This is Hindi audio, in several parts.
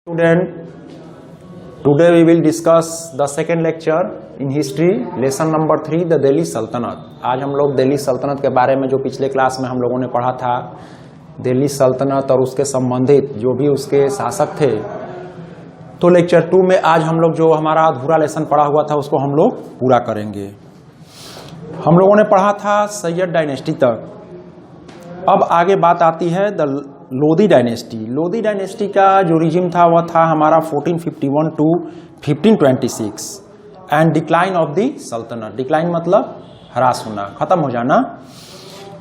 Student, today we will discuss the second lecture in history, lesson number 3, the Delhi सल्तनत। आज हम लोग दिल्ली सल्तनत के बारे में जो पिछले क्लास में हम लोगों ने पढ़ा था, दिल्ली सल्तनत और उसके संबंधित जो भी उसके शासक थे, तो लेक्चर 2 में आज हम लोग जो हमारा अधूरा लेसन पढ़ा हुआ था उसको हम लोग पूरा करेंगे। हम लोगों ने पढ़ा था सैयद डायनेस्टी तक। अब आगे बात आती है the Lodhi dynasty. Lodhi dynasty का जो रिजिम था वह था हमारा 1451 to 1526 and decline of the Saltanat. Decline मतलब ह्रास होना, खत्म हो जाना।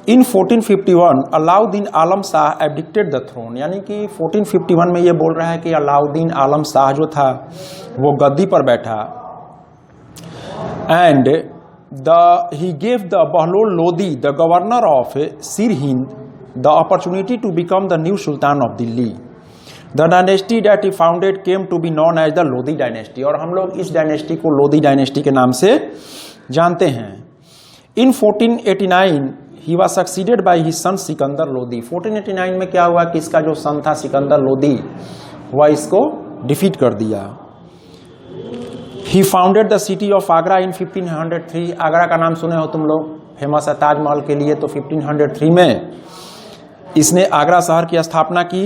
In 1451 Alauddin Alam Shah abdicated the throne, यानी कि 1451 में ये बोल रहा है कि अलाउद्दीन आलम शाह जो था वो गद्दी पर बैठा and he gave the Bahlol Lodhi the governor of Sirhind the opportunity to become the new Sultan of Delhi. The dynasty that he founded came to be known as the Lodi dynasty, और हम लोग इस डायनेस्टी को लोधी डायनेस्टी के नाम से जानते हैं। In 1489 he was succeeded by his son Sikandar Lodhi. 1489 में क्या हुआ कि इसका जो सन था सिकंदर लोधी वह इसको डिफीट कर दिया। He founded the city of Agra in 1503। Agra का नाम सुने हो तुम लोग, फेमस है ताजमहल के लिए। तो 1503 में इसने आगरा शहर की स्थापना की।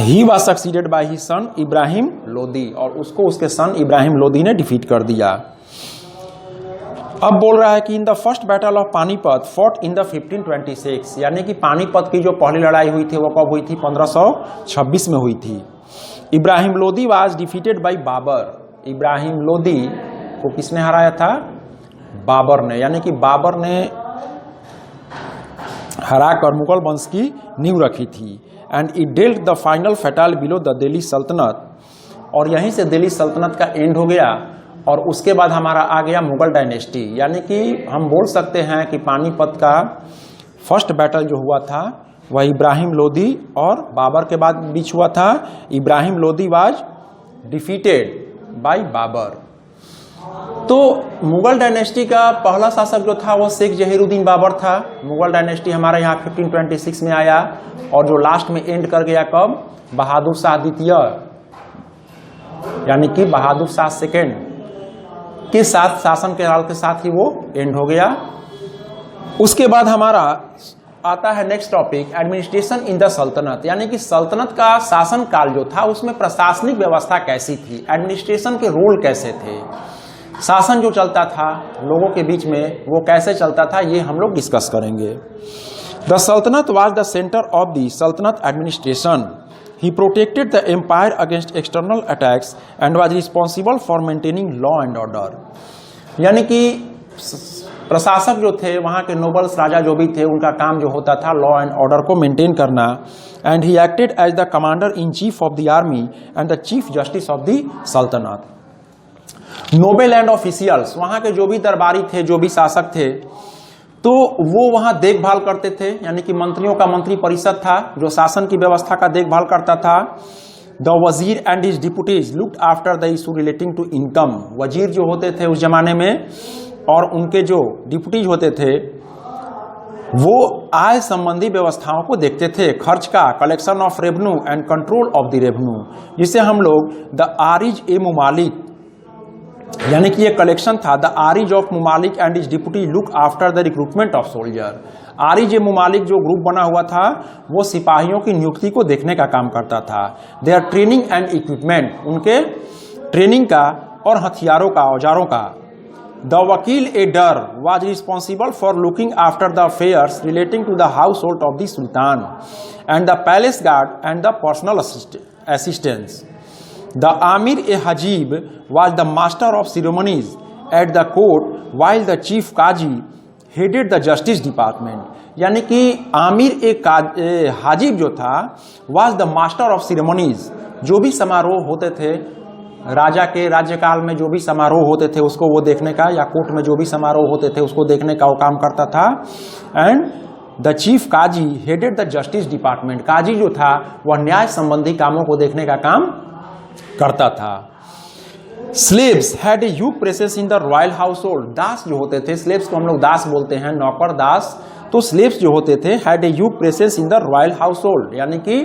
He was succeeded by his son Ibrahim Lodhi, और उसको उसके सन इब्राहिम लोधी ने डिफीट कर दिया। अब बोल रहा है कि in the first battle of Panipat fought in the 1526, यानी कि पानीपत की जो पहली लड़ाई हुई थी वो कब हुई थी? 1526 में हुई थी। Ibrahim Lodhi was defeated by Babur. Ibrahim Lodhi को किसने हराया था? बाबर ने, यानी कि बाबर ने हराकर मुगल वंश की नींव रखी थी। And it dealt the final fatal below the Delhi सल्तनत, और यहीं से दिल्ली सल्तनत का एंड हो गया। और उसके बाद हमारा आ गया मुगल डायनेस्टी, यानी कि हम बोल सकते हैं कि पानीपत का फर्स्ट बैटल जो हुआ था वह इब्राहिम लोधी और बाबर के बाद बीच हुआ था। Ibrahim Lodhi was defeated by Babur. तो मुगल डायनेस्टी का पहला शासक जो था वो शेख जहीरुद्दीन बाबर था। मुगल डायनेस्टी हमारे यहाँ 1526 में आया, और जो लास्ट में एंड कर गया कब? बहादुर शाह द्वितीय, यानी कि बहादुर शाह सेकेंड के साथ शासन के काल के साथ ही वो एंड हो गया। उसके बाद हमारा आता है next topic, administration in the सल्तनत, यानी कि सल्तनत का शासन काल जो था उसमें प्रशासनिक व्यवस्था कैसी थी, एडमिनिस्ट्रेशन के रोल कैसे थे, शासन जो चलता था लोगों के बीच में वो कैसे चलता था, ये हम लोग डिस्कस करेंगे। द सल्तनत was the centre of the सल्तनत administration. He protected the empire against external attacks and was responsible for maintaining law and order, यानी कि प्रशासक जो थे वहाँ के नोबल्स राजा जो भी थे उनका काम जो होता था लॉ एंड ऑर्डर को मेंटेन करना। And he acted as the commander in chief of the army and the chief justice of the Saltanat. Noble and officials, वहाँ के जो भी दरबारी थे, जो भी शासक थे, तो वो वहाँ देखभाल करते थे, यानी कि मंत्रियों का मंत्री परिषद था जो शासन की व्यवस्था का देखभाल करता था। द वजीर and his deputies looked after the issue relating to income. वजीर जो होते थे उस जमाने में और उनके जो डिप्यूटीज होते थे वो आय संबंधी व्यवस्थाओं को देखते थे, खर्च का, collection of revenue and control of the revenue, जिसे हम लोग द आरिज ए मुमालिक, यानी कि ये कलेक्शन था। द आरिज ऑफ मुमालिक and his deputy look after the recruitment of soldier. आरिज ए मुमालिक जो ग्रुप बना हुआ था वो सिपाहियों की नियुक्ति को देखने का काम करता था। देयर ट्रेनिंग एंड इक्विपमेंट, उनके ट्रेनिंग का और हथियारों का, औजारों का। द वकील ए डर was responsible for looking after the affairs relating to the household of the sultan and the palace guard and the personal assistance. द आमिर ए हजीब was the master of ceremonies at the court while the chief काजी हेडेड द जस्टिस डिपार्टमेंट, यानी कि आमिर ए हाजिब जो था was the master of ceremonies, जो भी समारोह होते थे राजा के राज्यकाल में, जो भी समारोह होते थे उसको वो देखने का, या कोर्ट में जो भी समारोह होते थे उसको देखने का वो काम करता था। एंड द चीफ काजी हेडेड द जस्टिस डिपार्टमेंट, काजी जो था वह न्याय संबंधी कामों को देखने का काम करता था। Slaves had a huge presence in the royal household. दास जो होते थे, स्लेव्स को हम लोग दास बोलते हैं, नौकर दास, तो स्लेव्स जो होते थे had a huge presence in the royal house hold, यानी कि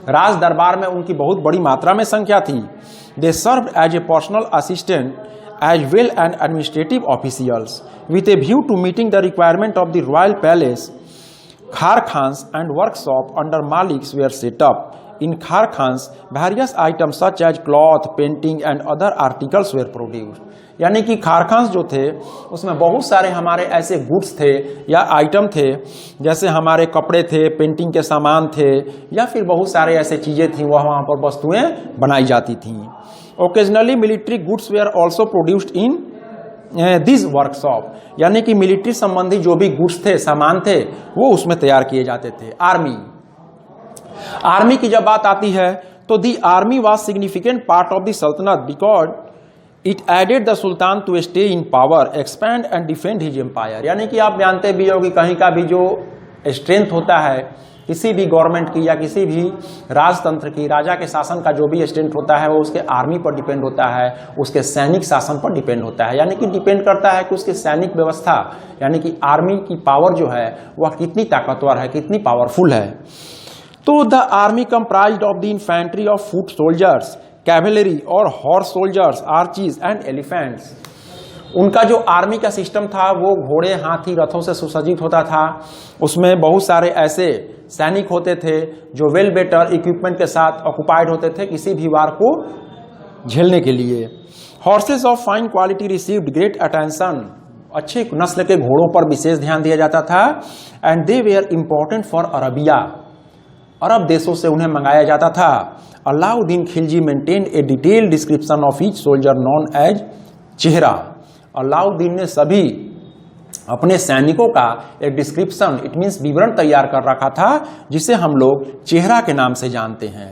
राज दरबार में उनकी बहुत बड़ी मात्रा में संख्या थी। They serve as a personal assistant as well and administrative officials with a view to meeting the requirement of the royal palace. कारखान्स एंड वर्कशॉप अंडर मालिक्स वेयर सेटअप। इन कारखान्स various items such as cloth, painting and other articles were produced. यानी कि कारखान्स जो थे उसमें बहुत सारे हमारे ऐसे गुड्स थे या आइटम थे, जैसे हमारे कपड़े थे, पेंटिंग के सामान थे, या फिर बहुत सारे ऐसे चीज़ें थी वहाँ पर वस्तुएं बनाई जाती थीं। Occasionally military goods were also produced in this workshop. यानी कि मिलिट्री संबंधी जो भी गुड्स थे, सामान थे, वो उसमें तैयार किए जाते थे। आर्मी की जब बात आती है तो the army was significant part of the सल्तनत because it aided the sultan to stay in power, expand and defend his empire. यानी कि आप जानते भी हो कि कहीं का भी जो स्ट्रेंथ होता है किसी भी गवर्नमेंट की या किसी भी राजतंत्र की, राजा के शासन का जो भी स्ट्रेंथ होता है वो उसके आर्मी पर डिपेंड होता है, उसके सैनिक शासन पर डिपेंड होता है। यानी कि डिपेंड करता है कि उसकी सैनिक व्यवस्था यानी कि आर्मी की पावर जो है वह कितनी ताकतवर है, कितनी पावरफुल है। तो the army comprised of the infantry of foot soldiers, cavalry और horse soldiers, archers and elephants. उनका जो आर्मी का सिस्टम था वो घोड़े, हाथी, रथों से सुसज्जित होता था। उसमें बहुत सारे ऐसे सैनिक होते थे जो वेल बेटर इक्विपमेंट के साथ ऑक्युपाइड होते थे किसी भी वार को झेलने के लिए। Horses of fine quality received great attention. अच्छे नस्ल के घोड़ों पर विशेष ध्यान दिया जाता था। And they were important for Arabia. अरब देशों से उन्हें मंगाया जाता था। Alauddin Khilji maintain a detail description of each soldier known as चेहरा। अलाउद्दीन ने सभी अपने सैनिकों का एक डिस्क्रिप्शन, इट मीन्स विवरण तैयार कर रखा था जिसे हम लोग चेहरा के नाम से जानते हैं।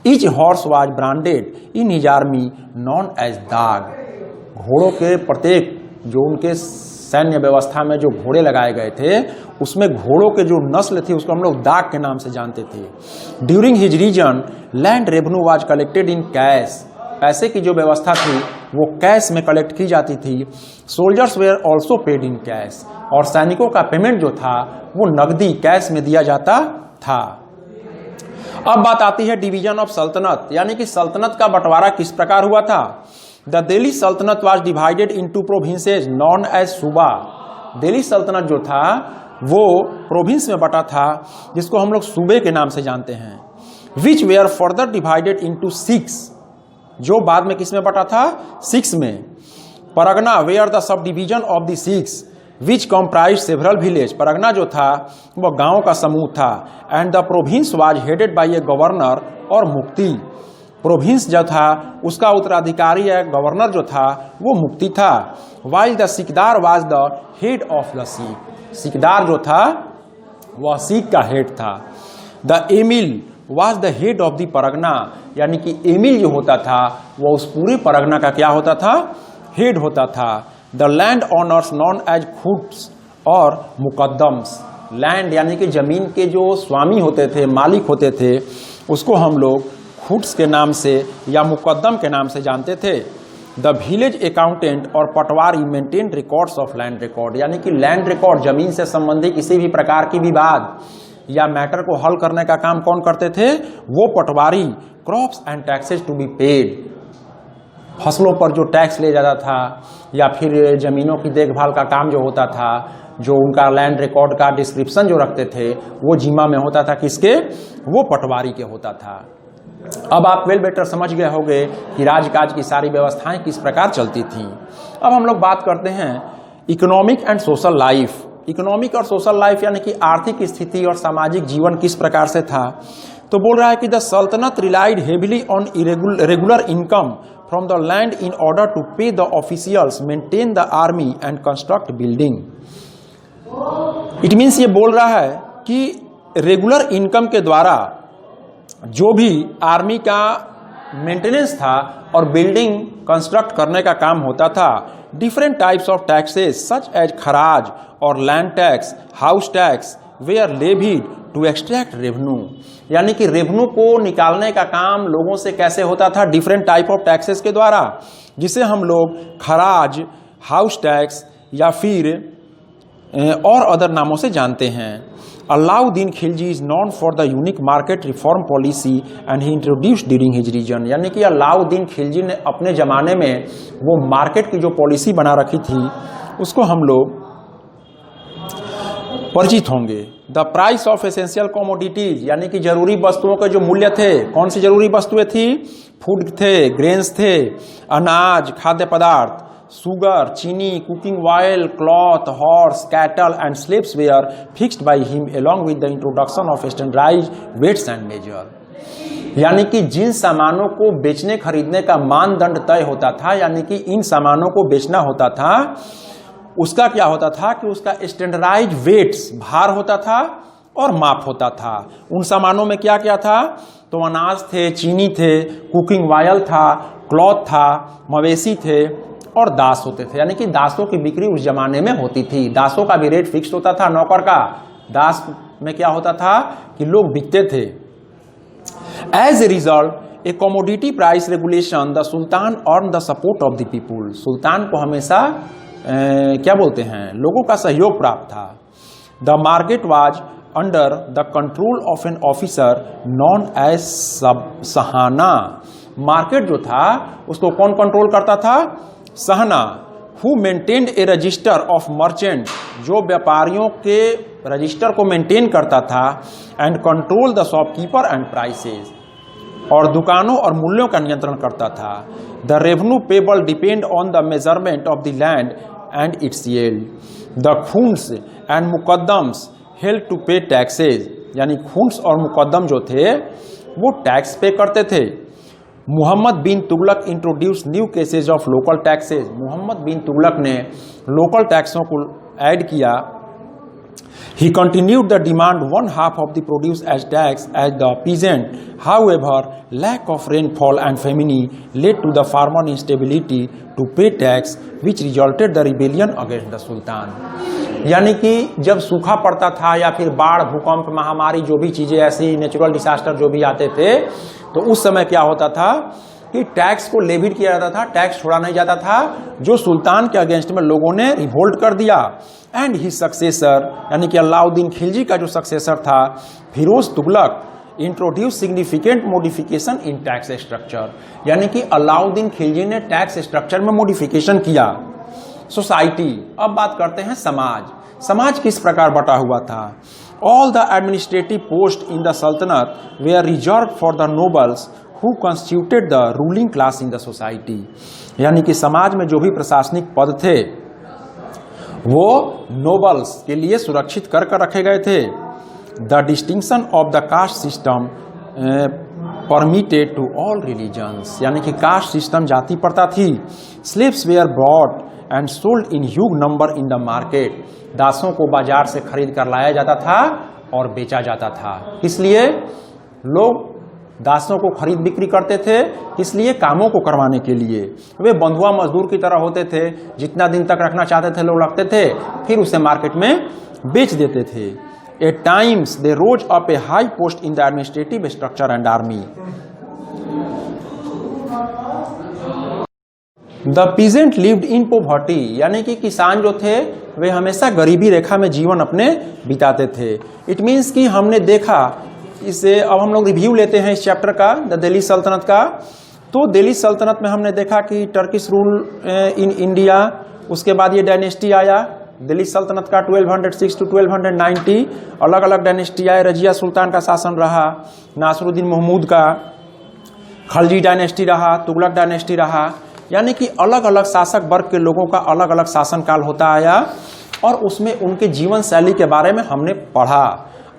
Each horse was branded in his army known as dagh. घोड़ों के प्रत्येक जो उनके सैन्य व्यवस्था में जो घोड़े लगाए गए थे उसमें घोड़ों के जो नस्ल थी उसको हम लोग दाग के नाम से जानते थे। During his reign land revenue was collected in cash. पैसे की जो व्यवस्था थी वो कैश में कलेक्ट की जाती थी। Soldiers were also paid in cash. और सैनिकों का पेमेंट जो था वो नकदी कैश में दिया जाता था। अब बात आती है डिवीजन ऑफ सल्तनत, यानी कि सल्तनत का बंटवारा किस प्रकार हुआ था। The Delhi Saltanat was divided into provinces known as suba. Delhi सल्तनत जो था वो प्रोविंस में बटा था जिसको हम लोग सूबे के नाम से जानते हैं। विच वेयर फर्दर डिवाइडेड इनटू 6, जो बाद में किस में बटा था, 6 में। Pargana were the sub division of the 6 which comprise several village. परगना जो था वह गांव का समूह था। And the province was headed by a governor और मुफ्ती। प्रोविंस जो था उसका उत्तराधिकारी या गवर्नर जो था वो मुफ्ती था। वाइल द सिकदार was the head of the सिख। सिकदार जो था वह सिख का हेड था। द एमिल was the head of the परगना, यानी कि एमिल जो होता था वह उस पूरे परगना का क्या होता था, हेड होता था। The land owners known as खुट्स और मुकद्दम्स। लैंड यानी कि जमीन के जो स्वामी होते थे, मालिक होते थे, उसको हम लोग खुट्स के नाम से या मुकद्दम के नाम से जानते थे। द विलेज अकाउंटेंट और patwari maintain records of land record, यानी कि लैंड रिकॉर्ड, जमीन से संबंधित किसी भी प्रकार की विवाद या मैटर को हल करने का काम कौन करते थे, वो patwari. Crops and taxes to be paid, फसलों पर जो टैक्स ले जाता था या फिर जमीनों की देखभाल का काम जो होता था, जो उनका लैंड रिकॉर्ड का डिस्क्रिप्शन जो रखते थे वो जिम्मा में होता था किसके, वो पटवारी के होता था। अब आप वेल बेटर समझ गए होंगे कि राजकाज की सारी व्यवस्थाएं किस प्रकार चलती थीं। अब हम लोग बात करते हैं economic and social life. Economic और सोशल लाइफ यानी कि आर्थिक स्थिति और सामाजिक जीवन किस प्रकार से था। तो बोल रहा है कि द सल्तनत relied heavily on regular income from the land in order to pay the officials, maintain the army and construct building. It means ये बोल रहा है कि रेगुलर इनकम के द्वारा जो भी आर्मी का मेंटेनेंस था और बिल्डिंग कंस्ट्रक्ट करने का काम होता था। Different types of taxes such as खराज और land tax, house tax were levied to extract revenue, यानी कि रेवेन्यू को निकालने का काम लोगों से कैसे होता था, डिफरेंट टाइप ऑफ टैक्सेस के द्वारा, जिसे हम लोग खराज, हाउस टैक्स या फिर और अदर नामों से जानते हैं। Alauddin Khilji is known for the unique market reform policy and he introduced during his reign, यानी कि अलाउद्दीन खिलजी ने अपने ज़माने में वो मार्केट की जो पॉलिसी बना रखी थी उसको हम लोग परिचित होंगे। The price of essential commodities, यानी कि जरूरी वस्तुओं के जो मूल्य थे, कौन सी जरूरी वस्तुएं थी? फूड थे, ग्रेन्स थे, अनाज, खाद्य पदार्थ, सुगर, चीनी, cooking oil, cloth, horse, cattle and slaves were fixed by him along with the introduction of standardised weights and measure. यानी कि जिन सामानों को बेचने खरीदने का मानदंड तय होता था, यानी कि इन सामानों को बेचना होता था, उसका क्या होता था कि उसका स्टैंडर्डाइज्ड वेट्स, भार होता था और माप होता था। उन सामानों में क्या क्या था? तो अनाज थे, चीनी थे, कुकिंग ऑयल था, क्लॉथ था, मवेशी थे और दास होते थे। यानी कि दासों की बिक्री उस जमाने में होती थी। दासों का भी रेट फिक्स होता था, नौकर का। दास में क्या होता था कि लोग बिकते थे। As a result a commodity price regulation the sultan earn the support of the people. सुल्तान को हमेशा क्या बोलते हैं, लोगों का सहयोग प्राप्त था। The market was under the control of an officer known as सहाना। मार्केट जो था उसको कौन कंट्रोल करता था? सहना। Who maintained a register of merchant, जो व्यापारियों के रजिस्टर को मेंटेन करता था, and control the shopkeeper and prices, और दुकानों और मूल्यों का नियंत्रण करता था। The revenue payable depend on the measurement of the land and its yield. The खून्स एंड मुकद्दम्स हेल्प टू पे टैक्सेज, यानी खून्स और मुकद्दम जो थे वो टैक्स पे करते थे। Muhammad bin Tughlaq introduce new cases of local taxes. Muhammad bin Tughlaq ने लोकल टैक्सों को ऐड किया। He continued the demand one half of the produce as tax as the peasant. However, lack of rainfall and famine led to the farmer instability to pay tax, which resulted the rebellion against the Sultan. यानी कि जब सूखा पड़ता था या फिर बाढ़, भूकंप, महामारी, जो भी चीजें ऐसी नेचुरल डिसास्टर जो भी आते थे, तो उस समय क्या होता था कि टैक्स को लेविट किया जाता था, टैक्स छोड़ा नहीं जाता था, जो सुल्तान के अगेंस्ट में लोगों ने रिवोल्ट कर दिया। एंड ही सक्सेसर, यानी कि अलाउद्दीन खिलजी का जो सक्सेसर था Firoz Tughlaq, introduce significant modification in tax structure, यानी कि अलाउद्दीन खिलजी ने टैक्स स्ट्रक्चर में मॉडिफिकेशन किया। सोसाइटी, अब बात करते हैं समाज। समाज किस प्रकार बटा हुआ था? All the administrative post in the सल्तनत were reserved for the nobles who constituted the ruling class in the society, यानी कि समाज में जो भी प्रशासनिक पद थे वो नोबल्स के लिए सुरक्षित कर रखे गए थे। The distinction of the caste system permitted to all religions, यानी कि कास्ट सिस्टम जाति प्रथा थी। Slaves were brought and sold in huge number in the market, दासों को बाजार से खरीद कर लाया जाता था और बेचा जाता था। इसलिए लोग दासों को खरीद बिक्री करते थे, इसलिए कामों को करवाने के लिए। वे बंधुआ मजदूर की तरह होते थे, जितना दिन तक रखना चाहते थे लोग रखते थे, फिर उसे मार्केट में बेच देते थे। At times they rose up a high post in the administrative structure and army. The peasant lived in poverty, यानी कि किसान जो थे वे हमेशा गरीबी रेखा में जीवन अपने बिताते थे। इट मीन्स कि हमने देखा इसे, अब हम लोग रिव्यू लेते हैं इस चैप्टर का, द दिल्ली सल्तनत का। तो दिल्ली सल्तनत में हमने देखा कि टर्किश रूल इन इंडिया, उसके बाद ये डायनेस्टी आया दिल्ली सल्तनत का 1206 to 1290, अलग अलग डायनेस्टी आए। रजिया सुल्तान का शासन रहा, नासरुद्दीन महमूद का, खलजी डायनेस्टी रहा, तुगलक डायनेस्टी रहा, यानी कि अलग अलग शासक वर्ग के लोगों का अलग अलग शासनकाल होता आया और उसमें उनके जीवन शैली के बारे में हमने पढ़ा।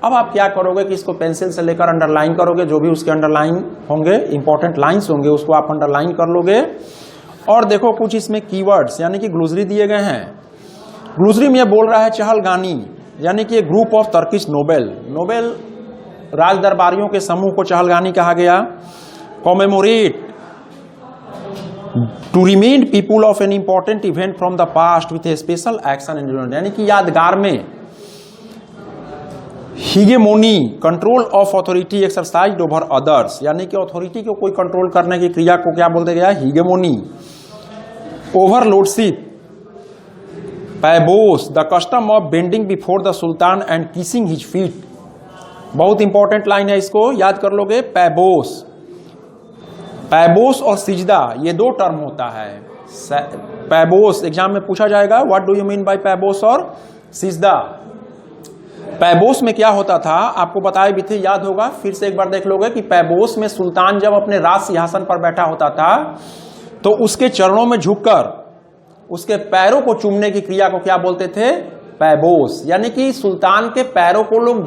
अब आप क्या करोगे कि इसको पेंसिल से लेकर अंडरलाइन करोगे, जो भी उसके अंडरलाइन होंगे, इंपॉर्टेंट लाइंस होंगे, उसको आप अंडरलाइन कर लोगे। और देखो कुछ इसमें कीवर्ड्स यानी कि ग्लूसरी दिए गए हैं। ग्लूसरी में बोल रहा है चहलगानी, यानी कि ग्रुप ऑफ टर्किश नोबेल राज दरबारियों के समूह को चहलगानी कहा गया। Commemorate, to remind people of an important event from the past with a special action and, यानी कि यादगार में। Hegemony, control of authority exercised over others, यानी कि अथॉरिटी को कोई कंट्रोल करने की क्रिया को क्या बोलते गया? हिगेमोनी। ओवरलोडशिप, पैबोस, the custom of bending before the sultan and kissing his feet. बहुत इंपॉर्टेंट लाइन है, इसको याद कर लोगे। पैबोस, पैबोस और सिजदा ये दो टर्म होता है। पैबोस एग्जाम में पूछा जाएगा, what do you mean by पैबोस और सिजदा। पैबोस में क्या होता था आपको बताए भी थे, याद होगा, फिर से एक बार देख लोगे कि पैबोस में सुल्तान जब अपने राज सिंहासन पर बैठा होता था तो उसके चरणों में झुककर उसके पैरों को चूमने की क्रिया को क्या बोलते थे? पैबोस। यानी कि सुल्तान के पैरों को लोग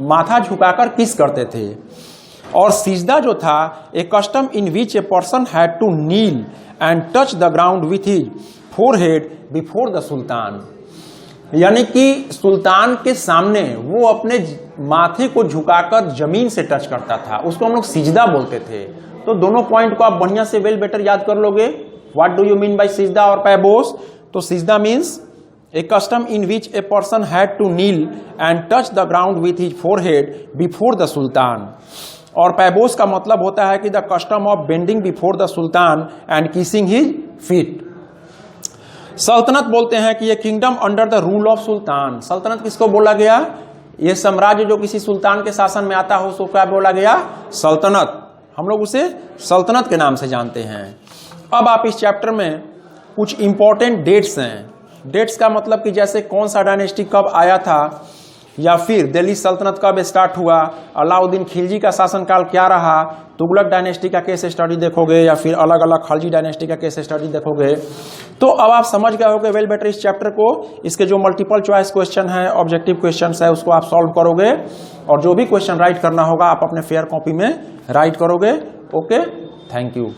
माथा झुकाकर किस करते थे। और सिजदा जो था, a custom in which a person had to kneel and touch the ground with his forehead before the sultan. यानी कि सुल्तान के सामने वो अपने माथे को झुकाकर जमीन से टच करता था, उसको हम लोग सिजदा बोलते थे। तो दोनों पॉइंट को आप बढ़िया से वेल बेटर याद कर लोगे। What do you mean by सिजदा और पैबोस? तो सिजदा means a custom in which a person had to kneel and touch the ground with his forehead before the sultan. और पैबोस का मतलब होता है कि the custom of bending before the sultan and kissing his feet. सल्तनत बोलते हैं कि ये kingdom under the rule of sultan. सल्तनत किसको बोला गया? ये साम्राज्य जो किसी सुल्तान के शासन में आता हो उसको क्या बोला गया? सल्तनत। हम लोग उसे सल्तनत के नाम से जानते हैं। अब आप इस चैप्टर में कुछ इंपॉर्टेंट डेट्स हैं। डेट्स का मतलब कि जैसे कौन सा डायनेस्टी कब आया था, या फिर दिल्ली सल्तनत कब स्टार्ट हुआ, अलाउद्दीन खिलजी का शासनकाल क्या रहा, तुगलक डायनेस्टी का केस स्टडी देखोगे, या फिर अलग अलग खलजी डायनेस्टी का केस स्टडी देखोगे। तो अब आप समझ गए होगे वेल बेटर इस चैप्टर को। इसके जो मल्टीपल चॉइस क्वेश्चन है, ऑब्जेक्टिव क्वेश्चन है, उसको आप सॉल्व करोगे और जो भी क्वेश्चन राइट करना होगा आप अपने फेयर कॉपी में राइट करोगे। Okay, thank you.